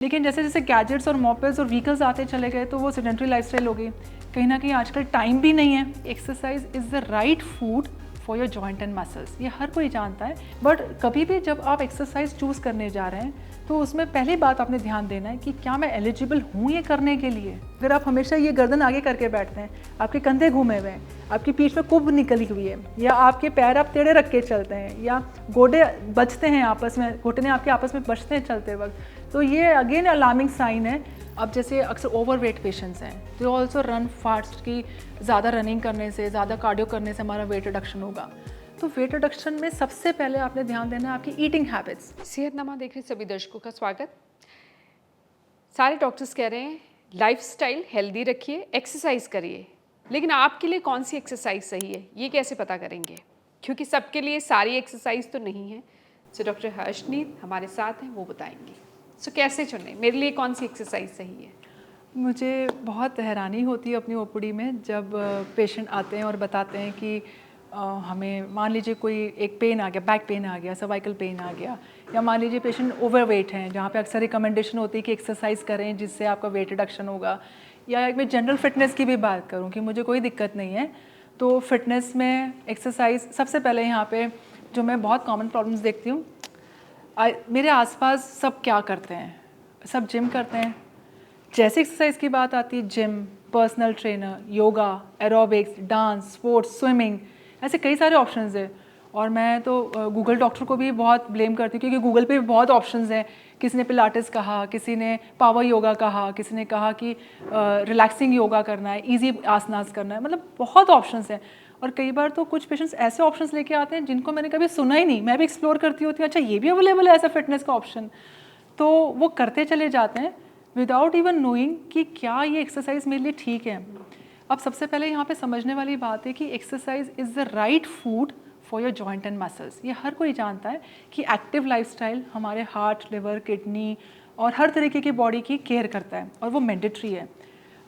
लेकिन जैसे जैसे गैजेट्स और मोपेड्स और व्हीकल्स आते चले गए तो वो सेडेंटरी लाइफस्टाइल हो गई। कहीं ना कहीं आजकल टाइम भी नहीं है। Exercise is the right food for your joint and muscles, ये हर कोई जानता है। बट कभी भी जब आप एक्सरसाइज चूज़ करने जा रहे हैं तो उसमें पहली बात आपने ध्यान देना है कि क्या मैं एलिजिबल हूँ ये करने के लिए। अगर आप हमेशा ये गर्दन आगे करके बैठते हैं, आपके कंधे घूमे हुए हैं, आपकी पीठ में कुब निकली हुई है, या आपके पैर आप टेढ़े रख के चलते हैं, या गोडे बचते हैं आपस में, घुटने आपके आपस में बचते हैं चलते वक्त, तो ये अगेन अलार्मिंग साइन है। अब जैसे अक्सर ओवरवेट पेशेंट्स हैं तो ऑल्सो रन फास्ट की ज़्यादा रनिंग करने से, ज़्यादा कार्डियो करने से हमारा वेट रिडक्शन होगा। तो वेट रिडक्शन में सबसे पहले आपने ध्यान देना है आपकी ईटिंग हैबिट्स। सेहतनामा देख रहे सभी दर्शकों का स्वागत। सारे डॉक्टर्स कह रहे हैं लाइफस्टाइल हेल्दी रखिए, एक्सरसाइज करिए, लेकिन आपके लिए कौन सी एक्सरसाइज सही है ये कैसे पता करेंगे, क्योंकि सबके लिए सारी एक्सरसाइज तो नहीं है। सो डॉक्टर हर्षनीत हमारे साथ हैं, वो बताएंगे। सो कैसे चुनें, मेरे लिए कौन सी एक्सरसाइज सही है? मुझे बहुत हैरानी होती है अपनी ओपीडी में जब पेशेंट आते हैं और बताते हैं कि हमें मान लीजिए कोई एक पेन आ गया, बैक पेन आ गया, सर्वाइकल पेन आ गया, या मान लीजिए पेशेंट ओवरवेट हैं जहाँ पे अक्सर रिकमेंडेशन होती है कि एक्सरसाइज करें जिससे आपका वेट रिडक्शन होगा। या मैं जनरल फिटनेस की भी बात करूँ कि मुझे कोई दिक्कत नहीं है, तो फिटनेस में एक्सरसाइज सबसे पहले यहाँ पे जो मैं बहुत कॉमन प्रॉब्लम्स देखती हूँ, मेरे आसपास सब क्या करते हैं, सब जिम करते हैं। जैसे एक्सरसाइज की बात आती है, gym, personal trainer, yoga, aerobics, dance, sports, swimming, ऐसे कई सारे ऑप्शंस हैं। और मैं तो गूगल डॉक्टर को भी बहुत ब्लेम करती हूँ क्योंकि गूगल पे भी बहुत ऑप्शंस हैं। किसी ने पिलाटिस कहा, किसी ने पावर योगा कहा, किसी ने कहा कि रिलैक्सिंग योगा करना है, इजी आसनास करना है, मतलब बहुत ऑप्शंस हैं। और कई बार तो कुछ पेशेंट्स ऐसे ऑप्शंस लेके आते हैं जिनको मैंने कभी सुना ही नहीं। मैं भी एक्सप्लोर करती होती हूँ, अच्छा ये भी अवेलेबल है ऐसा फिटनेस का ऑप्शन, तो वो करते चले जाते हैं विदाउट इवन नोइंग कि क्या ये एक्सरसाइज मेरे लिए ठीक है। अब सबसे पहले यहाँ पे समझने वाली बात है कि exercise is the right food for your joint and muscles. ये हर कोई जानता है कि एक्टिव लाइफस्टाइल हमारे हार्ट, लिवर, किडनी और हर तरीके की बॉडी की केयर करता है और वो मैंडेटरी है।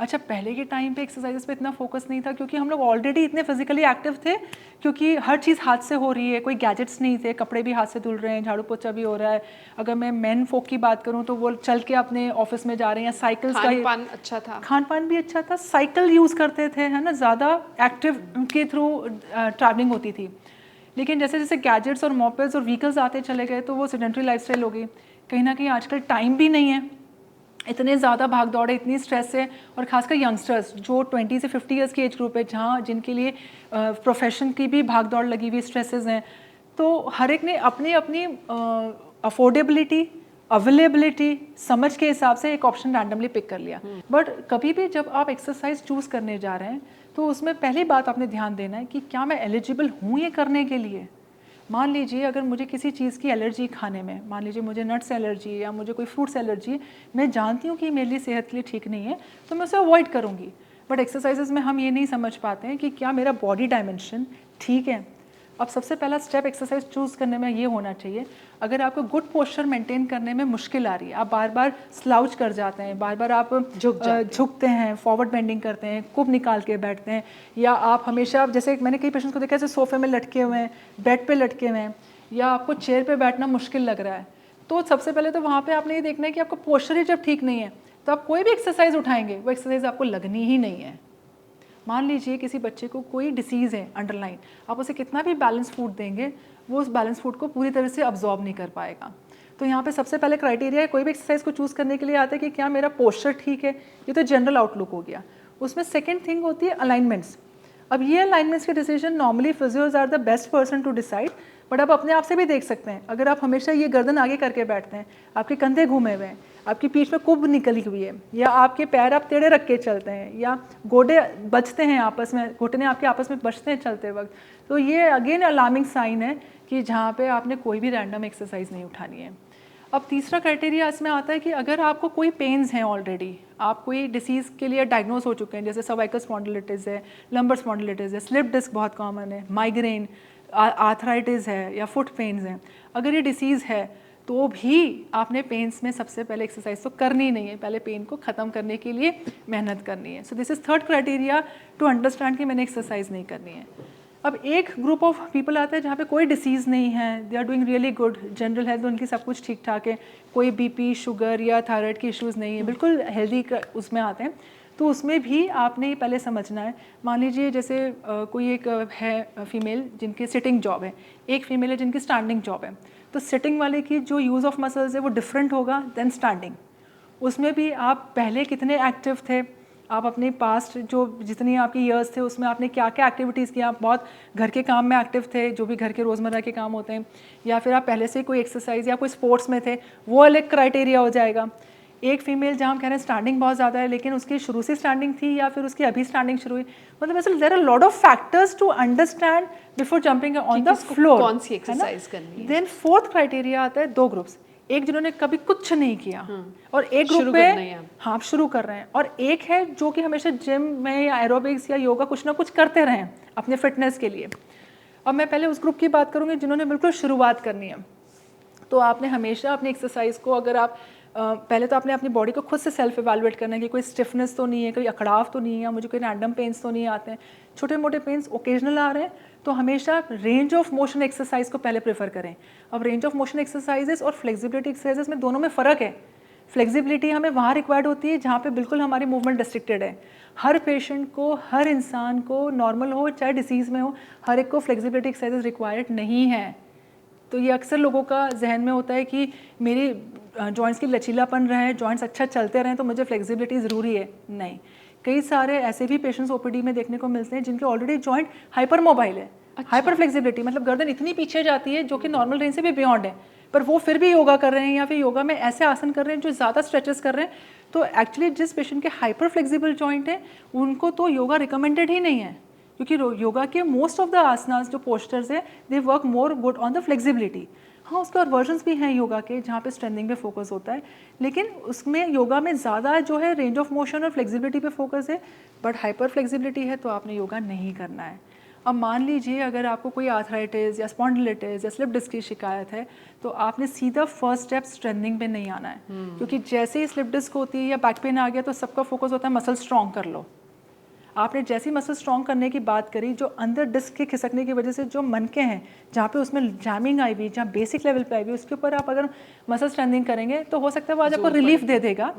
अच्छा, पहले के टाइम पे एक्सरसाइजेस पे इतना फोकस नहीं था क्योंकि हम लोग ऑलरेडी इतने फिजिकली एक्टिव थे, क्योंकि हर चीज़ हाथ से हो रही है, कोई गैजेट्स नहीं थे, कपड़े भी हाथ से धुल रहे हैं, झाड़ू पोछा भी हो रहा है। अगर मैं मेन फोक की बात करूँ तो वो चल के अपने ऑफिस में जा रहे हैं, या साइकिल्स का खान-पान अच्छा था, खान-पान भी अच्छा था, साइकिल यूज़ करते थे, है ना, ज़्यादा एक्टिव के थ्रू ट्रैवलिंग होती थी। लेकिन जैसे जैसे गैजेट्स और मोपेड्स और व्हीकल्स आते चले गए तो वो सेडेंटरी लाइफस्टाइल हो गई। कहीं ना कहीं आजकल टाइम भी नहीं है, इतने ज़्यादा भाग दौड़ है, इतनी स्ट्रेस है, और खासकर यंगस्टर्स जो 20 से 50 ईयर्स की एज ग्रुप है, जहाँ जिनके लिए प्रोफेशन की भी भाग दौड़ लगी हुई, स्ट्रेसेस हैं, तो हर एक ने अपनी अपनी अफोर्डेबिलिटी, अवेलेबिलिटी, समझ के हिसाब से एक ऑप्शन रैंडमली पिक कर लिया। बट कभी भी जब आप एक्सरसाइज चूज़ करने जा रहे हैं तो उसमें पहली बात आपने ध्यान देना है कि क्या मैं एलिजिबल हूँ ये करने के लिए। मान लीजिए अगर मुझे किसी चीज़ की एलर्जी खाने में, मान लीजिए मुझे नट्स एलर्जी या मुझे कोई फ्रूट्स एलर्जी, मैं जानती हूँ कि मेरे लिए सेहत के लिए ठीक नहीं है, तो मैं उसे अवॉइड करूँगी। बट एक्सरसाइजेज में हम ये नहीं समझ पाते हैं कि क्या मेरा बॉडी डायमेंशन ठीक है। अब सबसे पहला स्टेप एक्सरसाइज चूज़ करने में ये होना चाहिए, अगर आपको गुड पोस्चर मेंटेन करने में मुश्किल आ रही है, आप बार बार स्लाउच कर जाते हैं, बार बार आप झुकते हैं, फॉरवर्ड बेंडिंग करते हैं, कुब निकाल के बैठते हैं, या आप हमेशा, जैसे मैंने कई पेशेंट्स को देखा है सोफे में लटके हुए हैं, बेड पे लटके हुए हैं, या आपको चेयर पे बैठना मुश्किल लग रहा है, तो सबसे पहले तो वहाँ पे आपने ये देखना है कि आपका पोस्चर ही जब ठीक नहीं है तो आप कोई भी एक्सरसाइज उठाएंगे वो एक्सरसाइज आपको लगनी ही नहीं है। मान लीजिए किसी बच्चे को कोई डिसीज़ है अंडरलाइन, आप उसे कितना भी बैलेंस फूड देंगे वो उस बैलेंस फूड को पूरी तरह से अब्जॉर्ब नहीं कर पाएगा। तो यहाँ पे सबसे पहले क्राइटेरिया है कोई भी एक्सरसाइज को चूज़ करने के लिए आता है कि क्या मेरा पोस्चर ठीक है, ये तो जनरल आउटलुक हो गया। उसमें सेकेंड थिंग होती है अलाइनमेंट्स। अब ये अलाइनमेंट्स के decision normally physios are the best person to decide, but आप अपने आप से भी देख सकते हैं, अगर आप हमेशा ये गर्दन आगे करके बैठते हैं, आपके कंधे घूमे हुए हैं, आपकी पीठ में कुब निकली हुई है, या आपके पैर आप टेढ़े रख के चलते हैं, या गोडे बचते हैं आपस में, घुटने आपके आपस में बचते हैं चलते वक्त, तो ये अगेन अलार्मिंग साइन है कि जहाँ पे आपने कोई भी रैंडम एक्सरसाइज नहीं उठानी है। अब तीसरा क्राइटेरिया इसमें आता है कि अगर आपको कोई पेन्स हैं ऑलरेडी, आप कोई डिसीज़ के लिए डायग्नोज हो चुके हैं, जैसे सर्वाइकल स्पॉन्डिलिटिस है, लंबर स्पॉन्डिलिटिस है, स्लिप डिस्क बहुत कॉमन है, माइग्रेन, आर्थराइटिस है, या फुट पेन्स हैं, अगर ये डिसीज़ है तो भी आपने पेन्स में सबसे पहले एक्सरसाइज तो करनी नहीं है, पहले पेन को ख़त्म करने के लिए मेहनत करनी है। So this is third criteria to understand कि मैंने एक्सरसाइज नहीं करनी है। अब एक ग्रुप ऑफ पीपल आता है जहाँ पे कोई डिसीज़ नहीं है, they are doing really good, general health उनकी सब कुछ ठीक ठाक है, कोई बीपी शुगर या थायराइड के इश्यूज़ नहीं है, बिल्कुल हेल्दी उसमें आते हैं। तो उसमें भी आपने ये पहले समझना है। मान लीजिए जैसे कोई एक है फीमेल जिनकी सिटिंग जॉब है, एक फीमेल है जिनकी स्टैंडिंग जॉब है, तो सिटिंग वाले की जो यूज़ ऑफ मसल्स है वो डिफरेंट होगा देन स्टैंडिंग। उसमें भी आप पहले कितने एक्टिव थे, आप अपने पास्ट जो जितनी आपकी ईयर्स थे उसमें आपने क्या क्या एक्टिविटीज़ किया, आप बहुत घर के काम में एक्टिव थे, जो भी घर के रोज़मर्रा के काम होते हैं, या फिर आप पहले से कोई एक्सरसाइज या कोई स्पोर्ट्स में थे, वो अलग क्राइटेरिया हो जाएगा। एक फीमेल जहाँ हम कह रहे हैं स्टैंडिंग बहुत ज़्यादा है लेकिन उसकी शुरू से स्टैंडिंग थी या फिर उसकी अभी स्टैंडिंग शुरू हुई, मतलब ऐसे there are lot of factors to understand before jumping on the floor कौन सी एक्सरसाइज करनी है। देन फोर्थ क्राइटेरिया आता है दो ग्रुप्स, एक जिन्होंने कभी कुछ नहीं किया और एक ग्रुप में हाँ आप शुरू कर रहे हैं, और एक है जो कि हमेशा जिम में या एरोबिक्स या योगा कुछ ना कुछ करते रहे अपने फिटनेस के लिए। अब मैं पहले उस ग्रुप की बात करूँगी जिन्होंने बिल्कुल शुरुआत करनी है। तो आपने हमेशा अपनी एक्सरसाइज को, अगर आप पहले तो आपने अपनी बॉडी को खुद से सेल्फ इवैल्यूएट करना है कि कोई स्टिफनेस तो नहीं है, कोई अकड़ाव तो नहीं है, या मुझे कोई रैंडम पेन्स तो नहीं आते हैं, छोटे मोटे पेन्स ओकेजनल आ रहे हैं, तो हमेशा रेंज ऑफ मोशन एक्सरसाइज को पहले प्रेफर करें। अब रेंज ऑफ मोशन एक्सरसाइजेस और फ्लेक्सिबिलिटी एक्सरसाइजेस में दोनों में फ़र्क है। फ्लेक्सिबिलिटी हमें वहाँ रिक्वायर्ड होती है जहाँ पे बिल्कुल हमारी मूवमेंट रिस्ट्रिक्टेड है। हर पेशेंट को, हर इंसान को, नॉर्मल हो चाहे डिसीज़ में हो, हर एक को फ्लेक्सिबिलिटी एक्सरसाइजेस रिक्वायर्ड नहीं है। तो ये अक्सर लोगों का जहन में होता है कि मेरी जॉइंट्स की लचीलापन रहे, जॉइंट्स अच्छा चलते रहें तो मुझे फ्लेक्सिबिलिटी ज़रूरी है। नहीं, कई सारे ऐसे भी पेशेंट्स ओपीडी में देखने को मिलते हैं जिनके ऑलरेडी जॉइंट हाइपर मोबाइल है। हाइपर फ्लेक्सिबिलिटी मतलब गर्दन इतनी पीछे जाती है जो कि नॉर्मल रेंज से भी बियॉन्ड है, पर वो फिर भी योगा कर रहे हैं या फिर योगा में ऐसे आसन कर रहे हैं जो ज़्यादा स्ट्रेचेस कर रहे हैं। तो एक्चुअली जिस पेशेंट के हाइपर फ्लेक्सिबल जॉइंट है उनको तो योगा रिकमेंडेड ही नहीं है, क्योंकि योगा के मोस्ट ऑफ द आसनास जो पोस्टर्स है they work more good on the flexibility. हाँ, उसके और वर्जन्स भी हैं योगा के जहाँ पे स्ट्रेंथिंग पे फोकस होता है, लेकिन उसमें योगा में ज़्यादा जो है रेंज ऑफ मोशन और फ्लेक्सिबिलिटी पे फोकस है, बट हाइपर फ्लेक्सिबिलिटी है तो आपने योगा नहीं करना है। अब मान लीजिए अगर आपको कोई आर्थराइटिस या स्पॉन्डिलिटिस या स्लिप डिस्क की शिकायत है तो आपने सीधा फर्स्ट स्टेप स्ट्रेंथनिंग पे नहीं आना है, क्योंकि जैसे ही स्लिप डिस्क होती है या बैक पेन आ गया तो सबका फोकस होता है मसल स्ट्रॉन्ग कर लो। आपने जैसी मसल स्ट्रॉन्ग करने की बात करी, जो अंदर डिस्क के खिसकने की वजह से जो मनके हैं जहाँ पे उसमें जैमिंग आई हुई, जहाँ बेसिक लेवल पे आई हुई, उसके ऊपर आप अगर मसल स्ट्रेंथिंग करेंगे तो हो सकता है वो आज आपको रिलीफ दे देगा,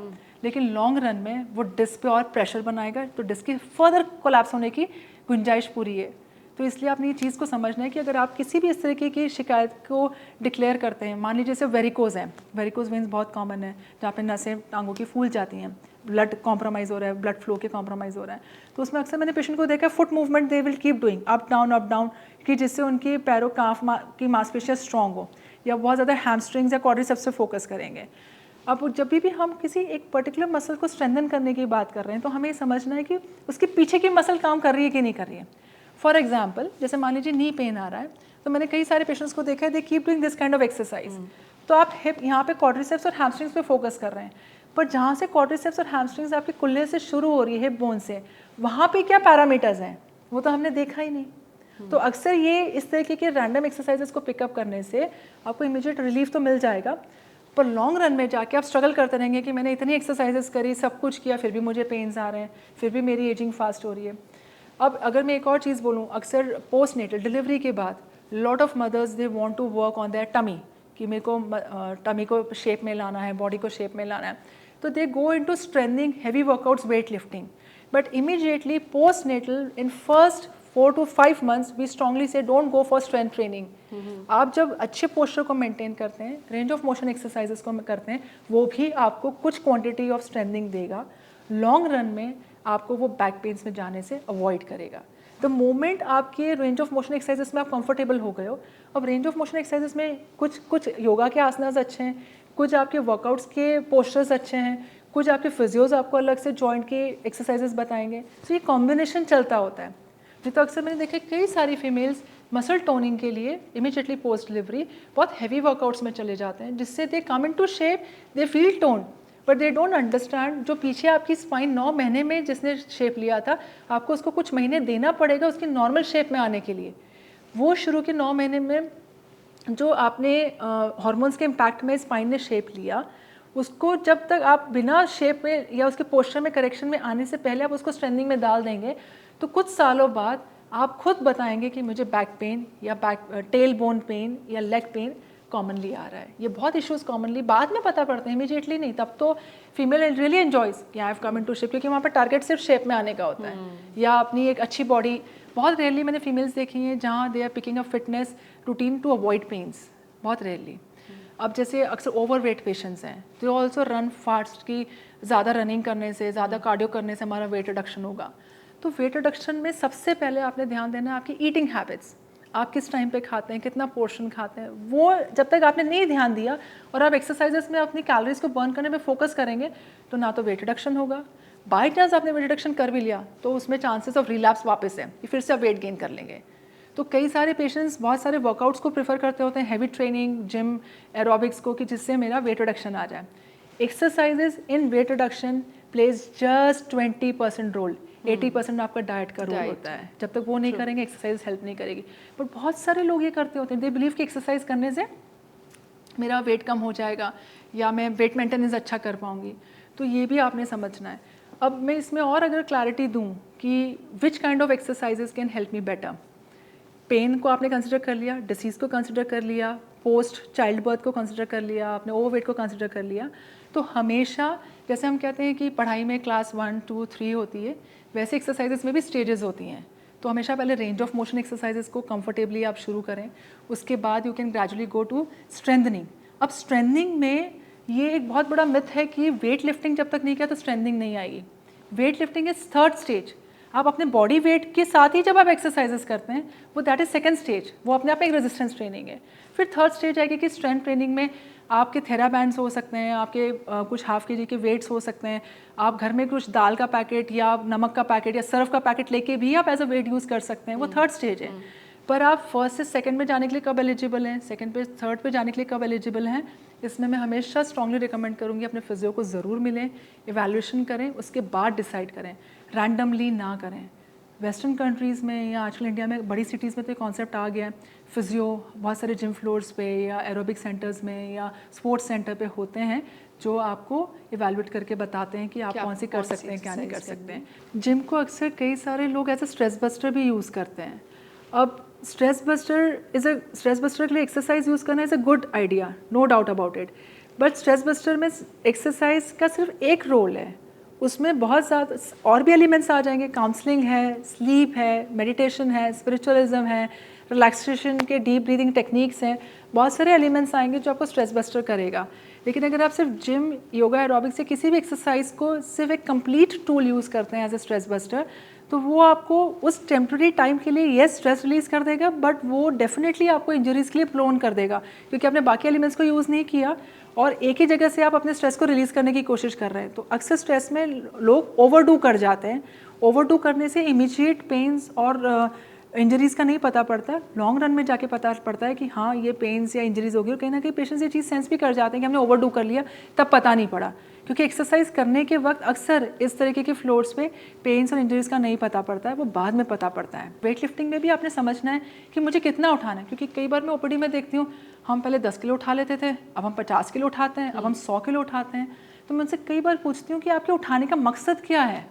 लेकिन लॉन्ग रन में वो डिस्क पे और प्रेशर बनाएगा, तो डिस्क की फर्दर कोलैप्स होने की गुंजाइश पूरी है। तो इसलिए आपने ये चीज़ को समझना है कि अगर आप किसी भी इस तरीके की शिकायत को डिक्लेयर करते हैं, मान लीजिए जैसे वेरिकोज है, वेरिकोज वेन्स बहुत कॉमन है जहाँ पे नसें टांगों की फूल जाती हैं, ब्लड कॉम्प्रोमाइज़ हो रहा है, ब्लड फ्लो के कॉम्प्रोमाइज़ हो रहा है, तो उसमें अक्सर मैंने पेशेंट को देखा है foot movement they will keep doing up down, कि जिससे उनकी पैरों काफ की मांसपेशियाँ स्ट्रॉन्ग हो, या बहुत ज़्यादा हैमस्ट्रिंग्स या क्वाड्रिसेप्स पे फोकस करेंगे। अब जब भी हम किसी एक पर्टिकुलर मसल को स्ट्रेंथन करने की बात कर रहे हैं तो हमें समझना है कि उसके पीछे की मसल काम कर रही है कि नहीं कर रही है। फॉर एग्जाम्पल, जैसे मान लीजिए नी पेन आ रहा है, तो मैंने कई सारे पेशेंट्स को देखा है they keep doing this kind of exercise. तो आप हिप यहाँ पे क्वाड्रिसेप्स और हैमस्ट्रिंग्स पे फोकस कर रहे हैं, पर जहाँ से क्वाड्रिसेप्स और हैमस्ट्रिंग्स आपके कुल्ले से शुरू हो रही है, हिप बोन से, वहाँ पे क्या पैरामीटर्स हैं वो तो हमने देखा ही नहीं। तो अक्सर ये इस तरीके के रैंडम एक्सरसाइजेस को पिकअप करने से आपको इमीडिएट रिलीफ तो मिल जाएगा, पर लॉन्ग रन में जाके आप स्ट्रगल करते रहेंगे कि मैंने इतनी एक्सरसाइजेस करी, सब कुछ किया, फिर भी मुझे पेन्स आ रहे हैं, फिर भी मेरी एजिंग फास्ट हो रही है। अब अगर मैं एक और चीज़ बोलूँ, अक्सर पोस्ट नेटल डिलीवरी के बाद lot of mothers they want to work on their tummy, कि मेरे को टमी को शेप में लाना है, बॉडी को शेप में लाना है, तो they go into strengthening, heavy workouts, weight lifting, but immediately post natal in first 4 to 5 months we strongly say don't go for strength training. आप जब अच्छे पोस्चर को मेंटेन करते हैं, रेंज ऑफ मोशन एक्सरसाइजेस को करते हैं, वो भी आपको कुछ क्वांटिटी ऑफ स्ट्रेंथनिंग देगा, लॉन्ग रन में आपको वो बैक पेन्स में जाने से अवॉइड करेगा। द मोमेंट आपके रेंज ऑफ मोशन एक्सरसाइजेस में आप कंफर्टेबल हो गए हो, अब रेंज ऑफ मोशन एक्सरसाइजेस में कुछ योगा के आसनास अच्छे हैं, कुछ आपके वर्कआउट्स के पोस्चर्स अच्छे हैं, कुछ आपके फिजियोज आपको अलग से जॉइंट के एक्सरसाइजेस बताएंगे, तो ये कॉम्बिनेशन चलता होता है। नहीं तो अक्सर मैंने देखा कई सारी फीमेल्स मसल टोनिंग के लिए इमीडिएटली पोस्ट डिलीवरी बहुत हैवी वर्कआउट्स में चले जाते हैं, जिससे they come into shape, they feel tone, but they don't understand जो पीछे आपकी स्पाइन 9 महीने में जिसने शेप लिया था, आपको उसको कुछ महीने देना पड़ेगा उसकी नॉर्मल शेप में आने के लिए। वो शुरू के 9 महीने में जो आपने हार्मोन्स के इम्पैक्ट में स्पाइन ने शेप लिया, उसको जब तक आप बिना शेप में या उसके पोस्चर में करेक्शन में आने से पहले आप उसको स्ट्रेंथनिंग में डाल देंगे, तो कुछ सालों बाद आप खुद बताएंगे कि मुझे बैक पेन या टेल बोन पेन या लेग पेन कॉमनली आ रहा है। ये बहुत इश्यूज़ कॉमनली बाद में पता पड़ते हैं, इमीडिएटली नहीं। तब तो फीमेल रियली एंजॉयज कि I have come into shape, क्योंकि वहाँ पर टारगेट सिर्फ शेप में आने का होता है या अपनी एक अच्छी बॉडी। बहुत रेयरली मैंने फीमेल्स देखी हैं जहाँ they are picking up fitness routine to avoid pains, बहुत रेयरली। अब जैसे अक्सर ओवरवेट पेशेंट्स हैं तो ऑल्सो रन फास्ट की ज़्यादा रनिंग करने से, ज़्यादा कार्डियो करने से हमारा वेट रिडक्शन होगा। तो वेट रिडक्शन में सबसे पहले आपने ध्यान देना है आपकी ईटिंग हैबिट्स, आप किस टाइम पे खाते हैं, कितना पोर्शन खाते हैं। वो जब तक आपने नहीं ध्यान दिया और आप एक्सरसाइजेस में अपनी कैलोरीज को बर्न करने में फोकस करेंगे तो ना तो वेट रिडक्शन होगा। बाई चांस आपने वेट रिडक्शन कर भी लिया तो उसमें चांसेस ऑफ रिलैप्स वापस है कि फिर से आप वेट गेन कर लेंगे। तो कई सारे पेशेंट्स बहुत सारे वर्कआउट्स को प्रेफर करते होते हैं, हैवी ट्रेनिंग, जिम, एरोबिक्स को, कि जिससे मेरा वेट रिडक्शन आ जाए। Exercises in weight reduction plays just 20% role, 80% आपका डाइट का रोल होता है। जब तक वो नहीं करेंगे एक्सरसाइज हेल्प नहीं करेगी। बट बहुत सारे लोग ये करते होते हैं, दे बिलीव कि एक्सरसाइज करने से मेरा वेट कम हो जाएगा या मैं वेट मेंटेनेंस अच्छा कर पाऊंगी। तो ये भी आपने समझना है। अब मैं इसमें और अगर क्लैरिटी दूं कि which kind of exercises can help me better. Pain को आपने कंसिडर कर लिया, डिसीज़ को कंसिडर कर लिया, पोस्ट चाइल्ड बर्थ को कंसिडर कर लिया, आपने ओवरवेट को कंसिडर कर लिया। तो हमेशा जैसे हम कहते हैं कि पढ़ाई में क्लास 1, 2, 3 होती है, वैसे एक्सरसाइजेस में भी स्टेजेस होती हैं। तो हमेशा पहले रेंज ऑफ मोशन एक्सरसाइजेस को कंफर्टेबली आप शुरू करें, उसके बाद you can gradually go to strengthening. अब स्ट्रेंथनिंग में ये एक बहुत बड़ा मिथ है कि वेट लिफ्टिंग जब तक नहीं किया तो स्ट्रेंथनिंग नहीं आएगी। Weight lifting is third stage. आप अपने बॉडी वेट के साथ ही जब आप एक्सरसाइजेस करते हैं वो दैट इज सेकंड स्टेज, वो अपने आप में एक रेजिस्टेंस ट्रेनिंग है। फिर थर्ड स्टेज आएगी कि स्ट्रेंथ ट्रेनिंग में आपके थेराबैंड्स हो सकते हैं, आपके कुछ हाफ के जी के वेट्स हो सकते हैं, आप घर में कुछ दाल का पैकेट या नमक का पैकेट या सर्फ का पैकेट लेके भी आप एज अ वेट यूज़ कर सकते हैं। वो थर्ड स्टेज है। पर आप फर्स्ट से सेकंड में जाने के लिए कब एलिजिबल हैं, सेकंड पे थर्ड पे जाने के लिए कब एलिजिबल हैं, इसमें मैं हमेशा स्ट्रांगली रिकमेंड करूँगी अपने फिजियो को ज़रूर मिलें, इवैल्यूएशन करें, उसके बाद डिसाइड करें, रैंडमली ना करें। वेस्टर्न कंट्रीज़ में या आजकल इंडिया में बड़ी सिटीज़ में तो कॉन्सेप्ट आ गया है, फिजियो बहुत सारे जिम फ्लोर्स पे या एरोबिक सेंटर्स में या स्पोर्ट्स सेंटर पे होते हैं जो आपको इवैल्यूएट करके बताते हैं कि आप कौन सी कर सकते हैं, क्या नहीं कर सकते हैं। जिम को अक्सर कई सारे लोग एज अ स्ट्रेस बस्टर भी यूज़ करते हैं। अब स्ट्रेस बस्टर के लिए एक्सरसाइज यूज़ करना is a good idea, no doubt about it. But stress buster में एक्सरसाइज का सिर्फ एक रोल है, उसमें बहुत ज़्यादा और भी एलिमेंट्स आ जाएंगे। काउंसलिंग है, स्लीप है, मेडिटेशन है, स्पिरिचुअलिज्म है, रिलैक्सेशन के डीप ब्रीदिंग टेक्निक्स हैं, बहुत सारे एलिमेंट्स आएंगे जो आपको स्ट्रेस बस्टर करेगा। लेकिन अगर आप सिर्फ जिम, योगा, एरोबिक्स या किसी भी एक्सरसाइज को सिर्फ एक कंप्लीट टूल यूज़ करते हैं एज ए स्ट्रेस बस्टर, तो वो आपको उस टेम्प्रेरी टाइम के लिए येस स्ट्रेस रिलीज़ कर देगा, बट वो डेफिनेटली आपको इंजरीज़ के लिए प्रोन कर देगा क्योंकि आपने बाकी एलिमेंट्स को यूज़ नहीं किया और एक ही जगह से आप अपने स्ट्रेस को रिलीज़ करने की कोशिश कर रहे हैं। तो अक्सर स्ट्रेस में लोग ओवरडू कर जाते हैं। ओवरडू करने से इमीडिएट पेन्स और इंजरीज़ का नहीं पता पड़ता, लॉन्ग रन में जाके पता पड़ता है कि हाँ ये पेन्स या इंजरीज़ होगी। और कहीं ना कहीं पेशेंट्स ये चीज़ सेंस भी कर जाते हैं कि हमने ओवरडू कर लिया, तब पता नहीं पड़ा, क्योंकि एक्सरसाइज करने के वक्त अक्सर इस तरीके के फ्लोर्स पे पेन्स और इंजरीज़ का नहीं पता पड़ता है, वो बाद में पता पड़ता है। वेट लिफ्टिंग में भी आपने समझना है कि मुझे कितना उठाना है, क्योंकि कई बार मैं ओपीडी में देखती हूँ हम पहले 10 किलो उठा लेते थे, अब हम 50 किलो उठाते हैं, अब हम 100 किलो उठाते हैं। तो मैं उनसे कई बार पूछती हूँ कि आपके उठाने का मकसद क्या है,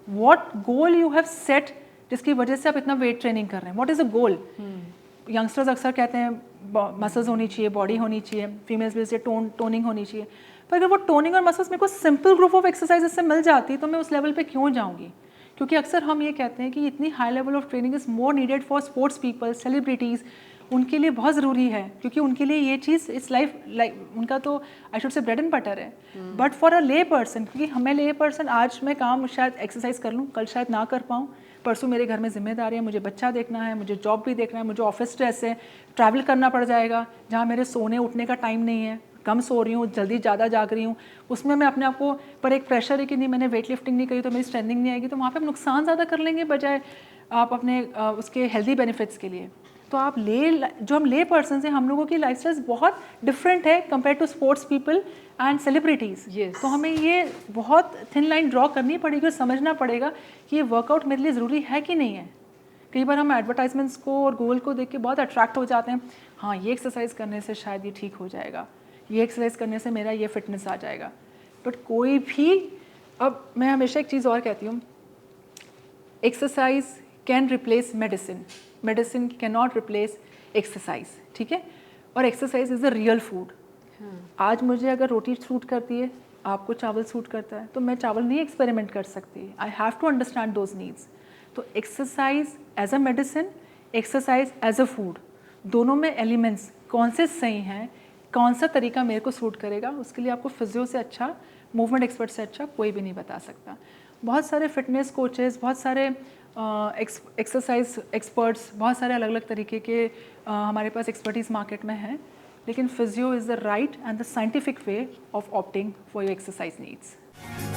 what goal you have set जिसकी वजह से आप इतना वेट ट्रेनिंग कर रहे हैं, what is a goal. Youngsters अक्सर कहते हैं मसल्स होनी चाहिए, बॉडी होनी चाहिए, फीमेल्स में से टोनिंग होनी चाहिए। पर अगर वो टोनिंग और मसल्स मेरे को सिंपल ग्रुप ऑफ एक्सरसाइजेस से मिल जाती तो मैं उस लेवल पे क्यों जाऊंगी। क्योंकि अक्सर हम ये कहते हैं कि इतनी high level of training is more needed for sports people, celebrities, उनके लिए बहुत ज़रूरी है क्योंकि उनके लिए ये चीज़ इस लाइफ उनका तो I should say bread and butter है। बट फॉर अ ले पर्सन, क्योंकि हमें ले पर्सन आज मैं काम शायद एक्सरसाइज कर लूँ, कल शायद ना कर पाऊँ, परसों मेरे घर में जिम्मेदारी है, मुझे बच्चा देखना है, मुझे जॉब भी देखना है, मुझे ऑफिस स्ट्रेस है, ट्रैवल करना पड़ जाएगा जहाँ मेरे सोने उठने का टाइम नहीं है, कम सो रही हूँ, जल्दी ज़्यादा जाग रही हूँ, उसमें मैं अपने आप को पर एक प्रेशर है कि नहीं मैंने वेट लिफ्टिंग नहीं करी तो मेरी स्ट्रेंथिंग नहीं आएगी, तो वहाँ पे हम नुकसान ज़्यादा कर लेंगे बजाय आप अपने उसके हेल्दी बेनिफिट्स के लिए। तो आप जो हम ले पर्सन हैं, हम लोगों की लाइफस्टाइल बहुत डिफरेंट है compare to sports people and celebrities. तो हमें ये बहुत थिन लाइन ड्रॉ करनी पड़ेगी और समझना पड़ेगा कि ये वर्कआउट मेरे लिए ज़रूरी है कि नहीं है। कई बार हम एडवर्टाइजमेंट्स को और गूगल को देख के बहुत अट्रैक्ट हो जाते हैं, हाँ ये एक्सरसाइज करने से शायद ये ठीक हो जाएगा, ये एक्सरसाइज करने से मेरा ये फिटनेस आ जाएगा। बट कोई भी, अब मैं हमेशा एक चीज़ और कहती हूँ, exercise can replace medicine, medicine can not replace exercise, ठीक है। और exercise is a real food. आज मुझे अगर रोटी सूट करती है, आपको चावल सूट करता है, तो मैं चावल नहीं एक्सपेरिमेंट कर सकती। I have to understand those needs. तो exercise as a medicine, exercise as a food, दोनों में एलिमेंट्स कौन से सही हैं, कौन सा तरीका मेरे को सूट करेगा, उसके लिए आपको फिजियो से अच्छा, मूवमेंट एक्सपर्ट से अच्छा कोई भी नहीं बता सकता। बहुत सारे फिटनेस कोचेस, बहुत सारे एक्सरसाइज एक्सपर्ट्स, बहुत सारे अलग अलग तरीके के हमारे पास एक्सपर्टीज़ मार्केट में हैं, लेकिन physio is the right and the scientific way of opting for your exercise needs.